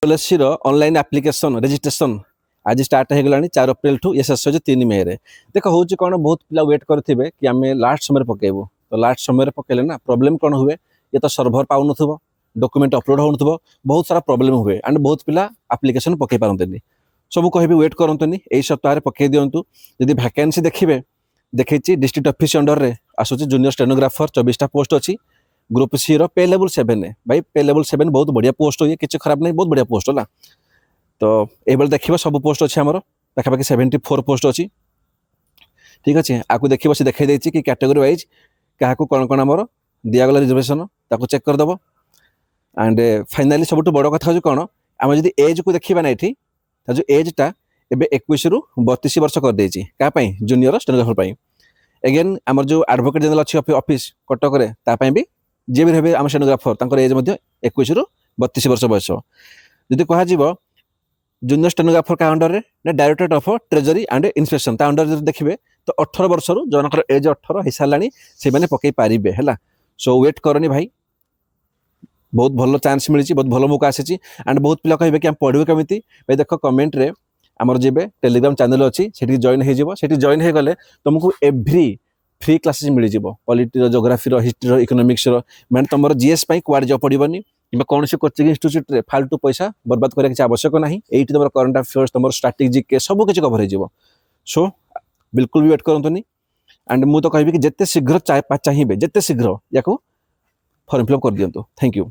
LSC रो online application registration आज start हो गलानी 4 अप्रैल ठू ये शेष हो 3 मे रे देख हूँ कौन बहुत पिला वेट करेंगे कि आम लास्ट समय पकेबू तो लास्ट समय पकेले ना प्रॉब्लम कौन हुए ये तो सर्भर पाउन डॉक्यूमेंट अपलोड हो बहुत सारा प्रॉब्लम हुए एंड बहुत पिला एप्लिकेशन पकई पारते सब कह वेट करतुनि यही सप्ताह पकई दिंतु जदि वैकेंसी देखिए देखी डिस्ट्रिक्ट ऑफिस अंडर रे आसूँ जूनियर स्टेनोग्राफर 24टा पोस्ट अच्छी ग्रुप सी रो पे लेवल 7 है भाई पे लेवल 7 बहुत बढ़िया पोस्ट हो किसी खराब नहीं बहुत बढ़िया पोस्ट है तो ये देखिए सब पोस्ट अच्छे आमर पाखापाखि 74 पोस्ट अच्छी ठीक अच्छे आपको देखिए सी देखा देती कि कैटेगरी वाइज क्या कौन कौन आमर दिगला रिजर्वेशन ताको चेक करदेव एंड फाइनाली सब बड़ कथा हूँ कौन आम जब एज को देखा ना ये जो एजटा एवं 21 रु 32 वर्ष कर देती क्या जूनियर स्टेनोग्राफर एगेन आमर जो एडवोकेट जनरल अच्छी ऑफिस कटक भी जी भी रहे आम स्टेनोग्राफर एज 21 रु 32 वर्ष बयस जदि कह जूनियर स्टेनोग्राफर का अंडर में directorate of treasury and inspection under देखिए तो 18 वर्ष रु जनकर एज 18 हो सारा से मैंने पकई पारे है सो वेट करनी भाई बहुत भल चांस मिली बहुत भल मौका आसी एंड बहुत पिला कहे कि पढ़े केमी भाई देख कमेंट रे आमर जब टेलीग्राम चैनल अच्छी से जॉइन हो जॉइन हो गले तुमको एव्री फ्री क्लासेस मिल जाव पॉलिटी जोग्राफी हिस्ट्री इकोनॉमिक्स मैंने तुम जीएस कुआड़े जाओ पड़ोनी कि कौन से कोचिंग इंस्टीट्यूट रे फालतू पैसा बर्बाद करने की आवश्यक ना ये तुम करंट अफेयर्स तुम स्ट्राटेजी के सब किसी कवर हो सो बिल्कुल भी वेट करतुनि एंड मुझे तो कहि कि जिते शीघ्र चाहिए जिते शीघ्र या फॉर्म फिलअप कर दिंतु थैंक यू।